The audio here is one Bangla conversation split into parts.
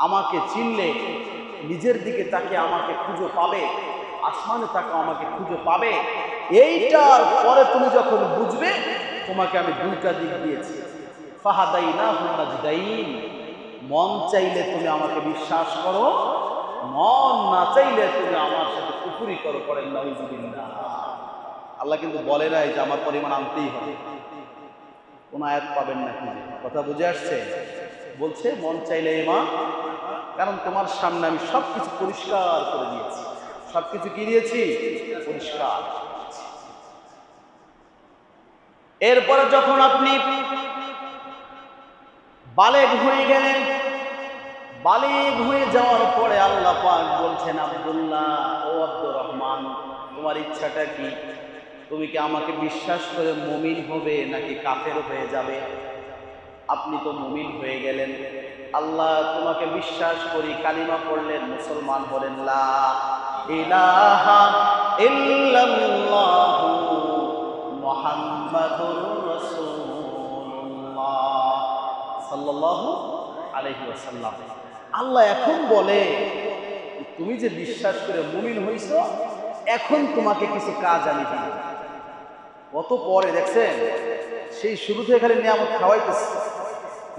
আমাকে চিনলে নিজের দিকে তাকে আমাকে খুঁজে পাবে, আসমানে তাকে আমাকে খুঁজে পাবে। এইটার পরে তুমি যখন বুঝবে তোমাকে আমি দুইটা দিক দিয়েছি, ফাহাদাইনাহু নাজদাইন। মন চাইলে তুমি আমাকে বিশ্বাস করো, মন না চাইলে তুমি আমার সাথে কুফরি করো। পড়েন নাউযুবিল্লাহ। আল্লাহ কিন্তু বলে নাই যে আমার পরিমাণ আনতেই হবে, কোন আয়াত পাবেন না। কথা বুঝে আসছে? বলছে মন চাইলে ঈমান, কারণ তোমার সামনে আমি সবকিছু পরিষ্কার করে দিয়েছি। সবকিছু কি দিয়েছি? পরিষ্কার। এরপরে যখন আপনি বালেগ হয়ে গেলেন, বালেগ হয়ে যাওয়ার পরে আল্লাহ পাক বলছেন, আব্দুল্লাহ, ও আব্দুর রহমান, তোমার ইচ্ছাটা কি? তুমি কি আমাকে বিশ্বাস করে মুমিন হবে নাকি কাফের হয়ে যাবে? আপনি তো মুমিন হয়ে গেলেন, আল্লাহ তোমাকে বিশ্বাস করি, কালিমা পড়লেন, মুসলমান হলেন, লা ইলাহা ইল্লাল্লাহু মুহাম্মাদুর রাসূলুল্লাহ সাল্লাল্লাহু আলাইহি ওয়াসাল্লাম। আল্লাহ এখন বলে, তুমি যে বিশ্বাস করে মুমিন হইছো, এখন তোমাকে কিছু কাজ আমি দিব। কত পরে দেখছেন, সেই শুরু থেকে খালি নিয়ামত খাওয়াইতেছে,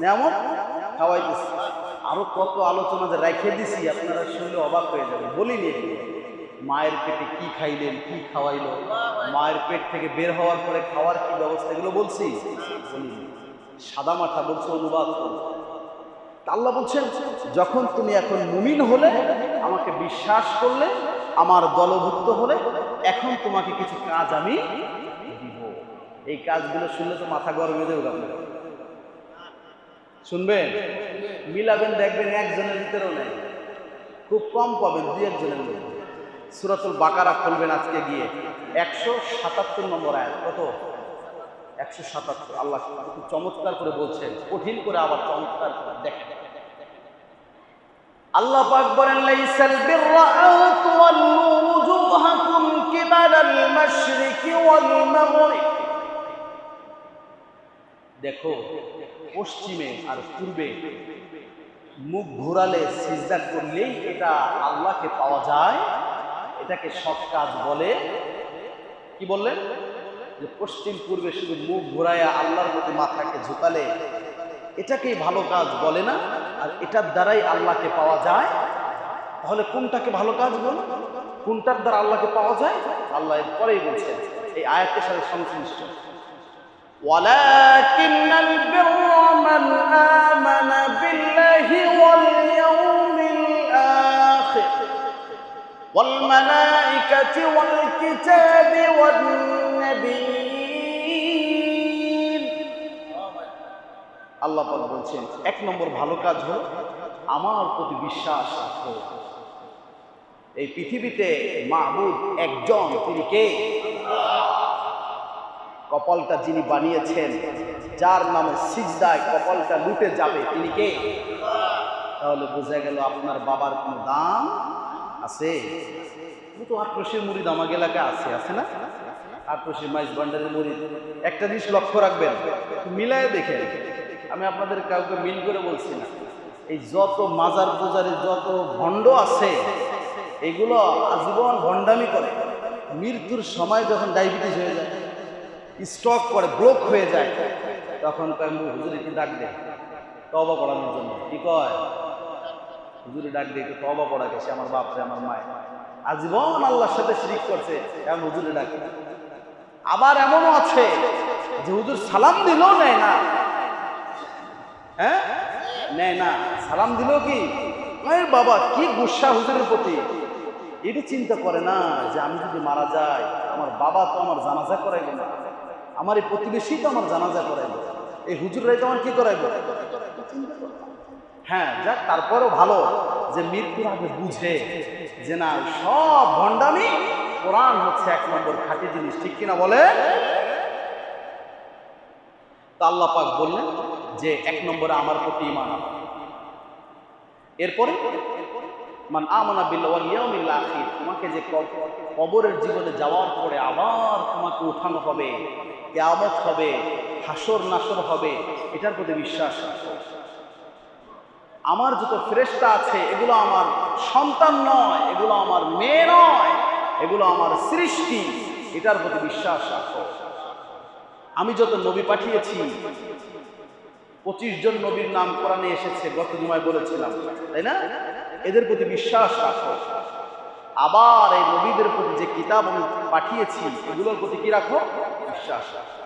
নিয়ামত খাওয়াইতেছে। আরো কত আলোচনা যে রেখে দিছি, আপনারা শুনলে অবাক হয়ে যাবেন। বলিনি মায়ের পেটে কি খাইলেন, কি খাওয়াইলো, মায়ের পেট থেকে বের হওয়ার পরে খাওয়ার কি ব্যবস্থা, এগুলো বলছি? বলিনি। সাদা মাথা বলছে অনুবাদ করো। আল্লাহ বলছেন, যখন তুমি এখন মুমিন হলে, আমাকে বিশ্বাস করলে, আমার দলভুক্ত হলে, এখন তোমাকে কিছু কাজ আমি দিব। এই কাজগুলো শুনলে তো মাথা গরম হয়ে যাবে। শুনবেন, মিলাবেন, দেখবেন একজনের ভিতরেও নেই, খুব কম পাবেন, দুই একজনের মধ্যে। সূরাতুল বাকারা খুলবেন আজকে গিয়ে, 177 নম্বর আয়াত। কত? 177। আল্লাহ খুব চমৎকার করে বলছেন, কঠিন করে আবার চমৎকার করে দেখেন। আল্লাহ পাক বলেন, লাইসাল বিররা আন তুওয়াল্লু ওয়ুজুহাকুম কিবালাল মাশরিকি ওয়াল মাগরিব। দেখো, পশ্চিমে আর পূর্বে মুখ ঘোরালে, সিজদা করলেই এটা আল্লাহকে পাওয়া যায়, এটাকে সৎ কাজ বলে। কি বললেন? যে পশ্চিম পূর্বে শুধু মুখ ঘোরায় আল্লাহর প্রতি মাথাকে ঝুঁকালে এটাকেই ভালো কাজ বলে না, আর এটার দ্বারাই আল্লাহকে পাওয়া যায়। তাহলে কোনটাকে ভালো কাজ বলে, কোনটার দ্বারা আল্লাহকে পাওয়া যায়? আল্লাহ এর পরেই বলছেন, এই আয়াতের সাথে সংশ্লিষ্ট, ওয়ালাকিন্নাল বিররা মান আমানা বিল্লাহি ওয়াল ইয়াউমিল আখির ওয়াল মালাইকাতি ওয়াল কিতাবি ওয়ান নাবিয়্যিন। আল্লাহ পাক বলছেন, এক নম্বর ভালো কাজ হলো আমার প্রতি বিশ্বাস রাখো। এই পৃথিবীতে মাবুদ একজন, তিনি কে? কপালটা যিনি বানিয়েছেন, যার নামে সিজদায় কপালটা লুটে যাবে, তিনি কে? তাহলে বোঝা গেল আপনার বাবার কোনো দাম আছে? তো আটরশির মুরিদ আমার এলাকায় আছে, আছে না? আটরশির মাইজ ভান্ডারের মুরিদ। একটা জিনিস লক্ষ্য রাখবেন, মিলায় দেখেন, আমি আপনাদের কাউকে মিল করে বলছি না। এই যত মাজার পূজারে যত ভণ্ড আছে, এগুলো আজীবন ভণ্ডামি করে। মৃত্যুর সময় যখন ডায়াবেটিস হয়ে যায়, স্ট্রোক করে, ব্লক হয়ে যায়, তখন কয় হুজুর একটু ডাক দে তওবা পড়ানোর জন্য। কি কয়? হুজুরে ডাক দিয়ে একটু তওবা পড়া গেছে, আমার বাপরে, আমার মায়ের আজীবন আল্লাহর সাথে শিরিক করছে, এমন হুজুরে ডাকে। আবার এমনও আছে যে হুজুর সালাম দিলেও নেয় না। হ্যাঁ, নেয় না। সালাম দিলেও কি বাবা, কি গুসা হুজুরের প্রতি। এটি চিন্তা করে না যে আমি যদি মারা যাই, আমার বাবা তো আমার জানাজা করাইবে না, আমার এই প্রতিবেশী তো আমার জানাজা করাইবে, এই হুজুররাই তো আমার কি করাইবে। হ্যাঁ, যাক, তারপরেও ভালো যে মৃত্যুর আগে বুঝে যে না, সব ভণ্ডামি, কোরআন হচ্ছে এক নম্বর খাঁটি জিনিস। ঠিক কিনা বলে? তা আল্লাহ পাক বললেন যে এক নম্বরে আমার প্রতি ঈমান। এরপরে মান আমানা বিল্লাহি ওয়াল ইয়াউমিল আখির, তোমাকে যে কবরের জীবনে যাওয়ার পরে আবার তোমাকে উঠানো হবে, কিয়ামত হবে, হাসর নাসর হবে, এটার প্রতি বিশ্বাস রাখো। আমার যত ফেরেশতা আছে এগুলো আমার সন্তান নয়, এগুলো আমার মেয়ে নয়, এগুলো আমার সৃষ্টি, এটার প্রতি বিশ্বাস রাখো। আমি যত নবী পাঠিয়েছি 25 জন নবীর নাম কোরআনে এসেছে, গত জুমায় বলেছিলাম, তাই না? এদের প্রতি বিশ্বাস রাখো। আবার এই নবীদের প্রতি যে কিতাব আমি পাঠিয়েছি এগুলোর প্রতি কি রাখো? বিশ্বাস রাখো।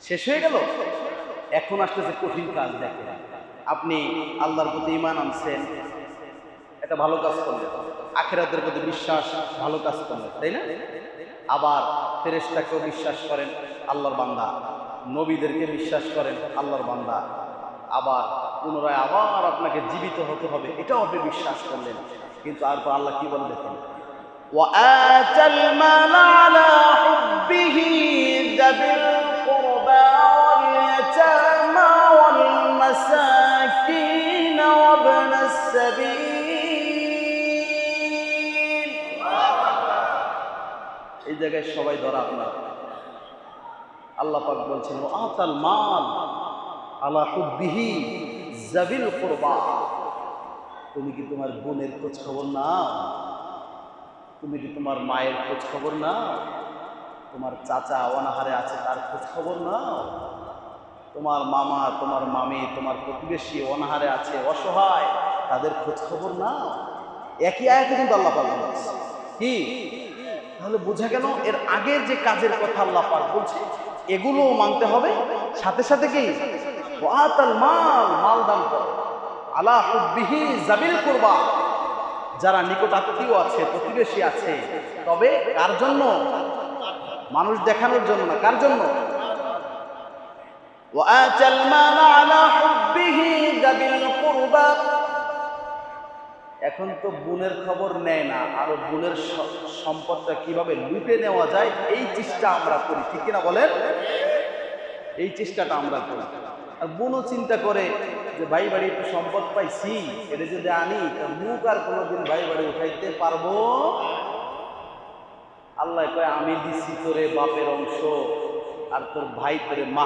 শেষ হয়ে গেল। এখন আসতেছে কঠিন কাজ। দেখেন, আপনি আল্লাহর প্রতি ঈমান আনছেন, এটা ভালো কাজ করলেন, আখিরাতের প্রতি বিশ্বাস, ভালো কাজ করলেন, তাই না? আবার ফেরেশতাকেও বিশ্বাস করেন, আল্লাহর বান্দা, নবীদেরকে বিশ্বাস করেন, আল্লাহর বান্দা, আবার পুনরায় আবার আপনাকে জীবিত হতে হবে, এটাও আপনি বিশ্বাস করলেন। কিন্তু তারপর আল্লাহ কি বলে দেখেন, ওয়াআতাল মাল আলা হুব্বিহি যাবিল কুরবা ওয়াল ইয়াতামা ওয়াল মাসাকিন ওয়া ইবনাস সাবিল। এই জায়গায় সবাই ধরা আপনার। আল্লাহ পাক বলছেন ওয়াআতাল মাল আলা হুব্বিহি যাবিল কুরবা। তুমি কি তোমার বোনের খোঁজ খবর নাও? তুমি কি তোমার মায়ের খোঁজ খবর নাও? তোমার চাচা অনাহারে আছে তার খোঁজ খবর নাও? তোমার মামা, তোমার মামি, তোমার প্রতিবেশী অনাহারে আছে, অসহায়, তাদের খোঁজ খবর নাও? একই আয়াতে কিন্তু আল্লাহ পাক বলছে কি? তাহলে বোঝা গেল এর আগের যে কাজের কথা আল্লাহ পাক বলছে এগুলোও মানতে হবে, সাথে সাথে কি ওয়াতাল মাল, মাল দান করো, আলা হুব্বিহি যাবিল কুরবা, যারা নিকট আত্মীয় আছে, প্রতিবেশী আছে, তবে কার জন্য? মানুষ দেখানোর জন্য না, কার জন্য? ওয়াতাল মাল আলা হুব্বিহি যাবিল কুরবা। এখন তো বোনের খবর নেয় না, আর বোনের সম্পদটা কিভাবে লুটে নেওয়া যায় এই চেষ্টা আমরা করি, ঠিক কিনা বলেন? এই চেষ্টাটা আমরা করি। আর বোনও চিন্তা করে যে ভাই বাড়ি একটু সম্পদ পাইছি, এটা যদি আনি মুখ আর কোনোদিন ভাই বাড়ি উঠাইতে পারবো? আল্লাহ কয় আমি দিছি তোরে বাপের অংশ, আর তোর ভাই তোরে মা